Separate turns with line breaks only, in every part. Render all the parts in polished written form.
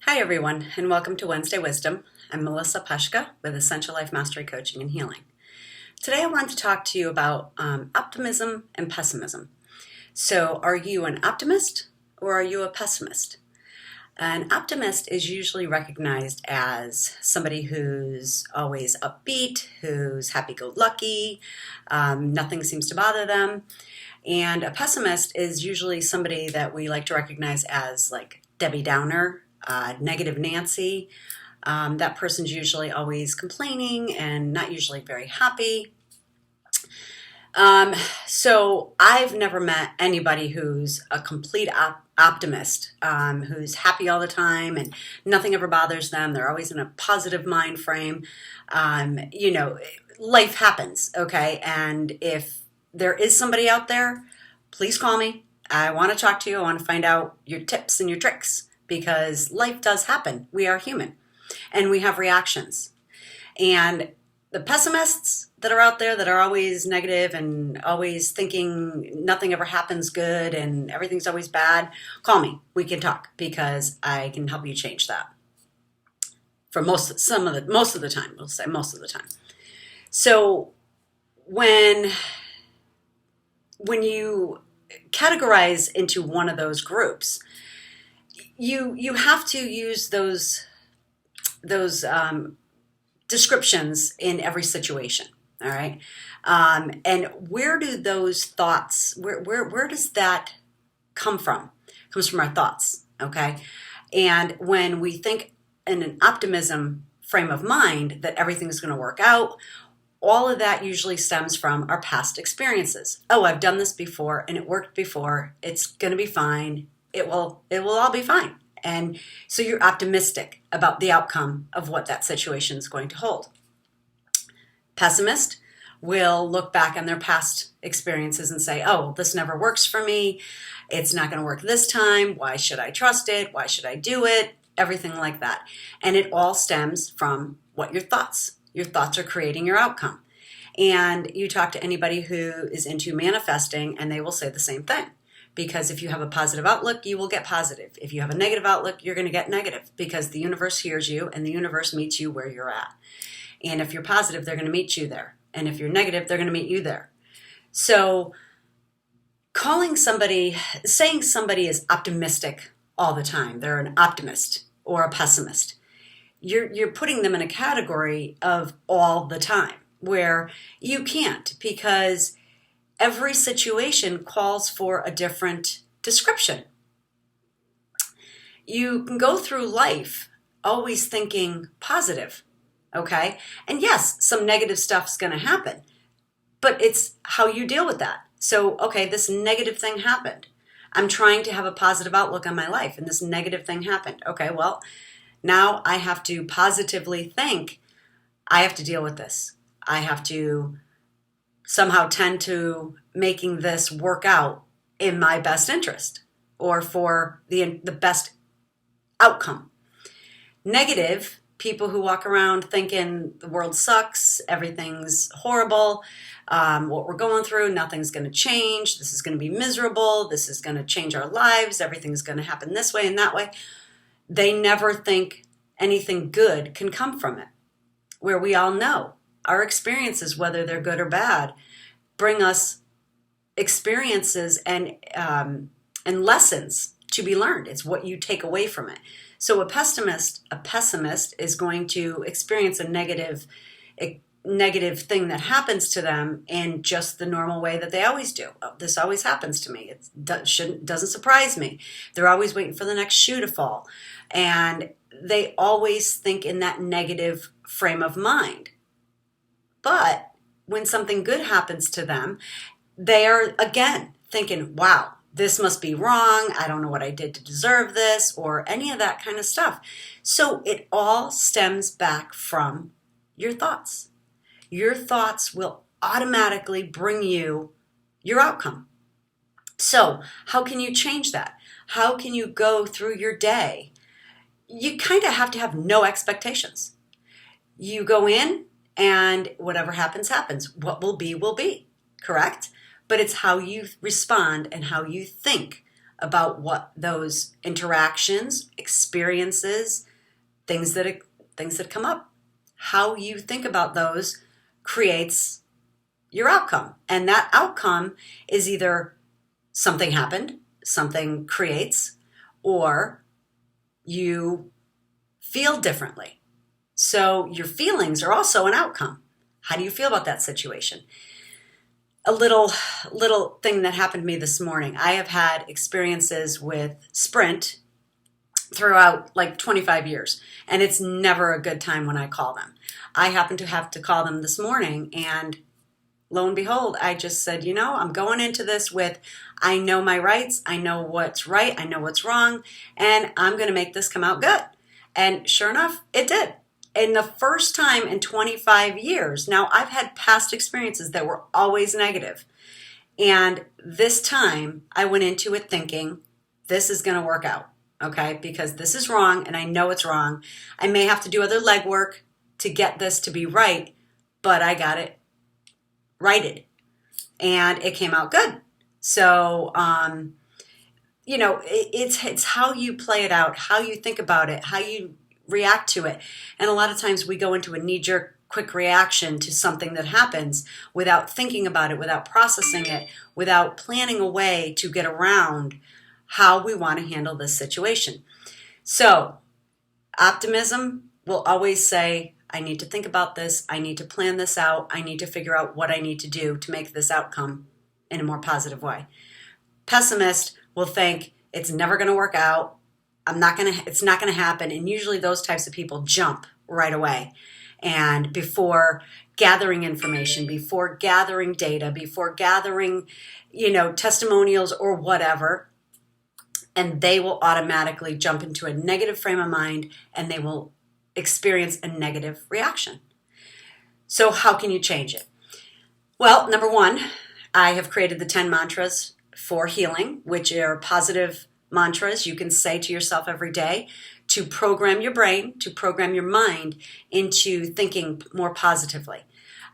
Hi, everyone, and welcome to Wednesday Wisdom. I'm Melissa Peshka with Essential Life Mastery Coaching and Healing. Today, I want to talk to you about optimism and pessimism. So, are you an optimist or are you a pessimist? An optimist is usually recognized as somebody who's always upbeat, who's happy-go-lucky, nothing seems to bother them. And a pessimist is usually somebody that we like to recognize as like Debbie Downer, negative Nancy. That person's usually always complaining and not usually very happy. So I've never met anybody who's a complete optimist, who's happy all the time and nothing ever bothers them. They're always in a positive mind frame. Life happens, okay? And if there is somebody out there, please call me. I want to talk to you. I want to find out your tips and your tricks because life does happen. We are human and we have reactions. And the pessimists that are out there that are always negative and always thinking nothing ever happens good and everything's always bad, call me. We can talk because I can help you change that. For most of the time, we'll say most of the time. So when you categorize into one of those groups, you have to use those descriptions in every situation. All right, and where do those thoughts? Where does that come from? It comes from our thoughts. Okay, and when we think in an optimism frame of mind that everything's going to work out, all of that usually stems from our past experiences. Oh, I've done this before and it worked before. It's going to be fine. It will all be fine. And so you're optimistic about the outcome of what that situation is going to hold. Pessimist will look back on their past experiences and say, oh, this never works for me. It's not going to work this time. Why should I trust it? Why should I do it? Everything like that. And it all stems from your thoughts are creating your outcome. And you talk to anybody who is into manifesting and they will say the same thing. Because if you have a positive outlook, you will get positive. If you have a negative outlook, you're going to get negative because the universe hears you and the universe meets you where you're at. And if you're positive, they're going to meet you there. And if you're negative, they're going to meet you there. So saying somebody is optimistic all the time, they're an optimist or a pessimist, you're putting them in a category of all the time where you can't, because every situation calls for a different description. You can go through life always thinking positive, okay? And yes, some negative stuff's going to happen, but it's how you deal with that. So, okay, this negative thing happened. I'm trying to have a positive outlook on my life, and this negative thing happened. Okay, well, now I have to positively think, I have to deal with this. I have to somehow tend to making this work out in my best interest or for the best outcome. Negative people who walk around thinking the world sucks, everything's horrible, what we're going through, nothing's going to change, this is going to be miserable, this is going to change our lives, everything's going to happen this way and that way. They never think anything good can come from it, where we all know our experiences, whether they're good or bad, bring us experiences and lessons to be learned. It's what you take away from it. So a pessimist is going to experience a negative thing that happens to them in just the normal way that they always do. Oh, this always happens to me. It doesn't surprise me. They're always waiting for the next shoe to fall. And they always think in that negative frame of mind. But when something good happens to them, they are again thinking, wow, this must be wrong. I don't know what I did to deserve this or any of that kind of stuff. So it all stems back from your thoughts. Your thoughts will automatically bring you your outcome. So how can you change that? How can you go through your day? You kind of have to have no expectations. You go in, and whatever happens, happens. What will be, correct? But it's how you respond and how you think about what those interactions, experiences, things that come up. How you think about those creates your outcome. And that outcome is either something happened, something creates, or you feel differently. So your feelings are also an outcome. How do you feel about that situation? A little thing that happened to me this morning. I have had experiences with Sprint throughout like 25 years, and it's never a good time when I call them. I happened to have to call them this morning, and lo and behold, I just said, I'm going into this with, I know my rights, I know what's right, I know what's wrong, and I'm going to make this come out good. And sure enough, it did. And the first time in 25 years, now I've had past experiences that were always negative. And this time I went into it thinking, this is going to work out, okay? Because this is wrong and I know it's wrong. I may have to do other legwork to get this to be right, but I got it righted and it came out good. So, it's how you play it out, how you think about it, how you react to it. And a lot of times we go into a knee-jerk quick reaction to something that happens without thinking about it, without processing it, without planning a way to get around how we want to handle this situation. So optimism will always say, I need to think about this, I need to plan this out, I need to figure out what I need to do to make this outcome in a more positive way. Pessimist will think it's never going to work out, it's not going to happen. And usually those types of people jump right away. And before gathering information, before gathering data, before gathering, testimonials or whatever, and they will automatically jump into a negative frame of mind and they will experience a negative reaction. So how can you change it? Well, number one, I have created the 10 mantras for healing, which are positive mantras you can say to yourself every day to program your brain, to program your mind into thinking more positively.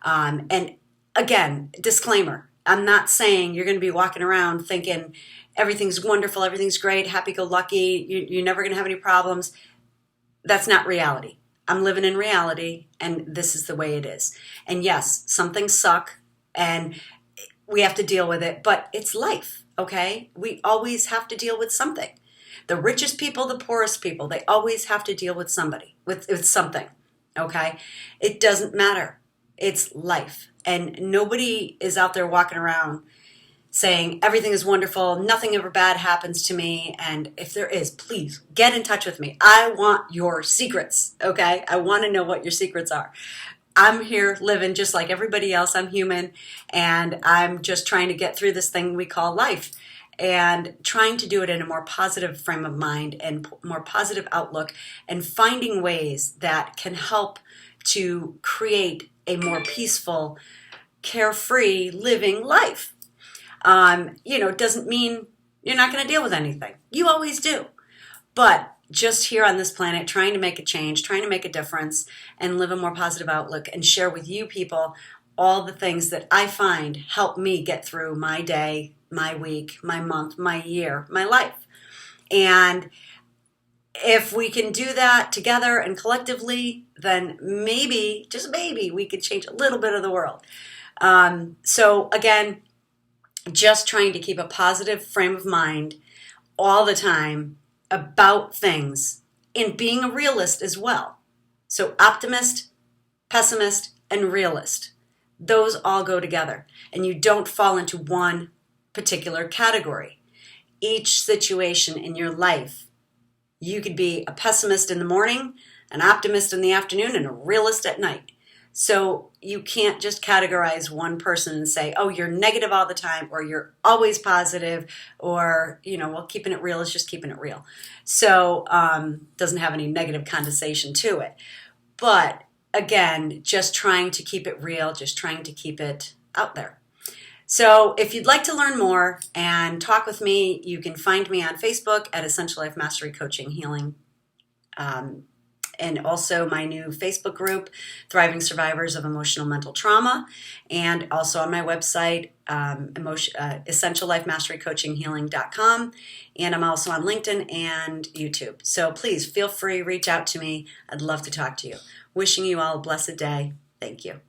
And again, disclaimer, I'm not saying you're going to be walking around thinking everything's wonderful, everything's great, happy-go-lucky, you're never going to have any problems. That's not reality. I'm living in reality, and this is the way it is. And yes, some things suck, and we have to deal with it, but it's life, okay? We always have to deal with something. The richest people, the poorest people, they always have to deal with somebody, with something, okay? It doesn't matter. It's life. And nobody is out there walking around saying everything is wonderful, nothing ever bad happens to me, and if there is, please get in touch with me. I want your secrets, okay? I want to know what your secrets are. I'm here living just like everybody else. I'm human, and I'm just trying to get through this thing we call life and trying to do it in a more positive frame of mind and more positive outlook and finding ways that can help to create a more peaceful, carefree living life. It doesn't mean you're not going to deal with anything. You always do. But just here on this planet, trying to make a change, trying to make a difference, and live a more positive outlook and share with you people all the things that I find help me get through my day, my week, my month, my year, my life. And if we can do that together and collectively, then maybe, just maybe, we could change a little bit of the world. So again, just trying to keep a positive frame of mind all the time about things and being a realist as well. So optimist, pessimist, and realist, those all go together. And you don't fall into one particular category. Each situation in your life, you could be a pessimist in the morning, an optimist in the afternoon, and a realist at night. So you can't just categorize one person and say, oh, you're negative all the time, or you're always positive, or, keeping it real is just keeping it real. So doesn't have any negative connotation to it. But again, just trying to keep it real, just trying to keep it out there. So if you'd like to learn more and talk with me, you can find me on Facebook at Essential Life Mastery Coaching Healing. and also my new Facebook group, Thriving Survivors of Emotional Mental Trauma, and also on my website, EssentialLifeMasteryCoachingHealing.com, and I'm also on LinkedIn and YouTube. So please feel free, reach out to me. I'd love to talk to you. Wishing you all a blessed day. Thank you.